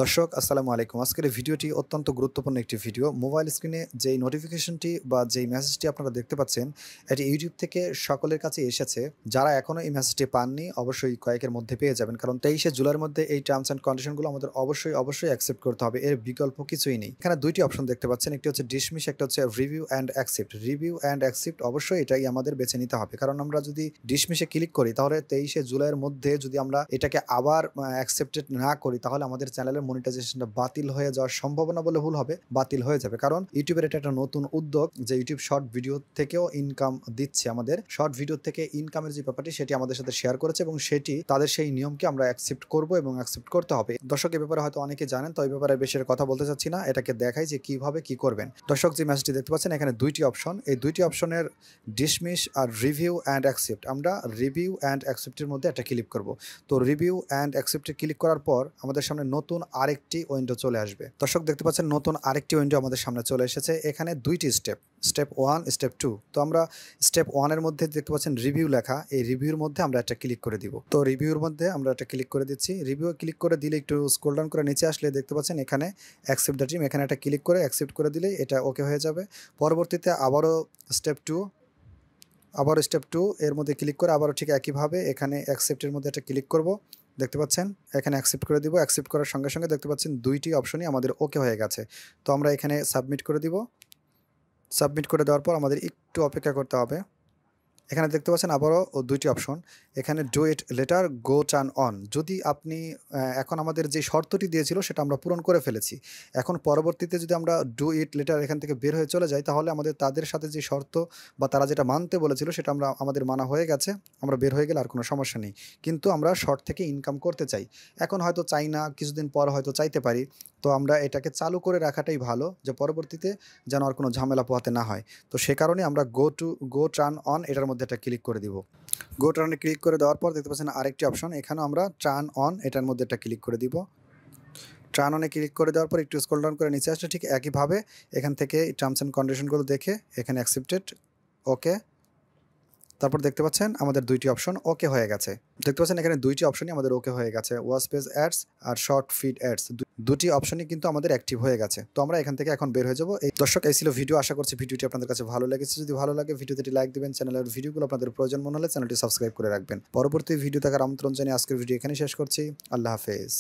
দর্শক আসসালামু আলাইকুম। আজকের এই ভিডিওটি অত্যন্ত গুরুত্বপূর্ণ একটি ভিডিও। মোবাইল স্ক্রিনে যেই নোটিফিকেশনটি বা যেই মেসেজটি আপনারা দেখতে পাচ্ছেন, এটি YouTube থেকে সকলের কাছে এসেছে। যারা এখনো এই মেসেজটি পাননি অবশ্যই কয়েকের মধ্যে পেয়ে যাবেন। কারণ ২৩শে জুলাইয়ের মধ্যে এই টার্মস অ্যান্ড কন্ডিশনগুলো আমাদের অবশ্যই অ্যাকসেপ্ট করতে হবে। এর বিকল্প কিছুই নেই। এখানে ২ টি অপশন দেখতে পাচ্ছেন। একটি হচ্ছে ডিসমিস, একটা হচ্ছে review and accept. Review and accept অবশ্যই এটাই আমাদের বেছে নিতে হবে। কারণ আমরা যদি ডিসমিসে ক্লিক করি তাহলে ২৩শে জুলাইয়ের মধ্যে যদি আমরা এটাকে আবার অ্যাকসেপ্টেড না করি তাহলে আমাদের চ্যানেলের মনিটাইজেশনটা বাতিল হয়ে যাওয়ার সম্ভাবনা বলে ভুল হবে, বাতিল হয়ে যাবে। কারণ ইউটিউবের এটা একটা নতুন উদ্যোগ যে ইউটিউব শর্ট ভিডিও থেকেও ইনকাম দিচ্ছে আমাদের। শর্ট ভিডিও থেকে ইনকামের যে ব্যাপারটি সেটি আমাদের সাথে শেয়ার করেছে এবং সেটি তাদের সেই নিয়মকে আমরা অ্যাকসেপ্ট করব এবং অ্যাকসেপ্ট করতে হবে। দর্শক এ ব্যাপারে হয়তো অনেকে জানেন, তো এই ব্যাপারে বেশি কথা বলতে চাচ্ছি না, এটাকে দেখাই যে কিভাবে কি করবেন। দর্শক যে মেসেজটি দেখতে পাচ্ছেন এখানে ২টি অপশন, এই ২টি অপশনের ডিসমিস আর রিভিউ অ্যান্ড অ্যাকসেপ্ট, আমরা রিভিউ অ্যান্ড অ্যাকসেপ্টের মধ্যে একটা ক্লিক করব। তো রিভিউ অ্যান্ড অ্যাকসেপ্টে ক্লিক করার পর আমাদের সামনে নতুন আরেকটি উইন্ডো চলে আসবে। দর্শক দেখতে পাচ্ছেন নতুন আরেকটি উইন্ডো আমাদের সামনে চলে এসেছে। এখানে ২টি স্টেপ 1, স্টেপ 2। তো আমরা স্টেপ 1 এর মধ্যে দেখতে পাচ্ছেন রিভিউ লেখা, এই রিভিউর মধ্যে আমরা একটা ক্লিক করে দিব। তো রিভিউর মধ্যে আমরা একটা ক্লিক করে দিচ্ছি। রিভিউ ক্লিক করে দিলে একটু স্ক্রল ডাউন করে নিচে আসলে দেখতে পাচ্ছেন এখানে অ্যাকসেপ্ট দ্য ড্রিম, এখানে একটা ক্লিক করে অ্যাকসেপ্ট করে দিলেই এটা ওকে হয়ে যাবে। পরবর্তীতে আবারও স্টেপ 2 এর মধ্যে ক্লিক করে আবারও ঠিক একইভাবে এখানে অ্যাকসেপ্টের মধ্যে একটা ক্লিক করব। দেখতে পাচ্ছেন এখানে অ্যাকসেপ্ট করে দিব। অ্যাকসেপ্ট করার সঙ্গে সঙ্গে দেখতে পাচ্ছেন ২টি অপশনই আমাদের ওকে হয়ে গেছে। তো আমরা এখানে সাবমিট করে দিব। সাবমিট করে দেওয়ার পর আমাদের একটু অপেক্ষা করতে হবে। এখানে দেখতে পাচ্ছেন আবারও ২টি অপশন, এখানে do it later go turn on. যদি আপনি এখন আমাদের যে শর্তটি দিয়েছিল সেটা আমরা পূরণ করে ফেলেছি। এখন পরবর্তীতে যদি আমরা ডু ইট লেটার এখান থেকে বের হয়ে চলে যাই তাহলে আমাদের তাদের সাথে যে শর্ত বা তারা যেটা মানতে বলেছিল সেটা আমাদের মানা হয়ে গেছে, আমরা বের হয়ে গেলে আর কোনো সমস্যা নেই। কিন্তু আমরা শর্ট থেকে ইনকাম করতে চাই, এখন হয়তো চাই না, কিছুদিন পর হয়তো চাইতে পারি। তো আমরা এটাকে চালু করে রাখাটাই ভালো, যে পরবর্তীতে যেন আর কোনো ঝামেলা পোহাতে না হয়। তো সে কারণে আমরা গো টার্ন অন এটার মধ্যে একটা ক্লিক করে দিব। গো টার্নে ক্লিক করে দেওয়ার পর দেখতে পাচ্ছেন আরেকটি অপশন, এখানেও আমরা টার্ন অন এটার মধ্যে একটা ক্লিক করে দিব। টার্ন অনে ক্লিক করে দেওয়ার পর একটু স্ক্রল ডাউন করে নিচে আসলে ঠিক একইভাবে এখান থেকে টার্মস অ্যান্ড কন্ডিশনগুলো দেখে এখানে অ্যাকসেপ্টেড, ওকে। তারপর দেখতে পাচ্ছেন আমাদের ২টি অপশন ওকে হয়ে গেছে। দেখতে পাচ্ছেন এখানে 2টি অপশনই আমাদের ওকে হয়ে গেছে, ওয়াচ পেজ অ্যাডস আর শর্ট ফিড অ্যাডস। ২টি অপশনই কিন্তু আমাদের অ্যাক্টিভ হয়ে গেছে। তো আমরা এখান থেকে এখন বের হয়ে যাব। এই দর্শক এই ছিল ভিডিও, আশা করছি ভিডিওটি আপনাদের কাছে ভালো লেগেছে। যদি ভালো লাগে ভিডিওতে একটি লাইক দিবেন, চ্যানেলের ভিডিওগুলো আপনাদের প্রয়োজন মনে হলে চ্যানেলটি সাবস্ক্রাইব করে রাখবেন। পরবর্তী ভিডিও দেখার আমন্ত্রণ জানিয়ে আজকের ভিডিও এখানে শেষ করছি। আল্লাহ হাফেজ।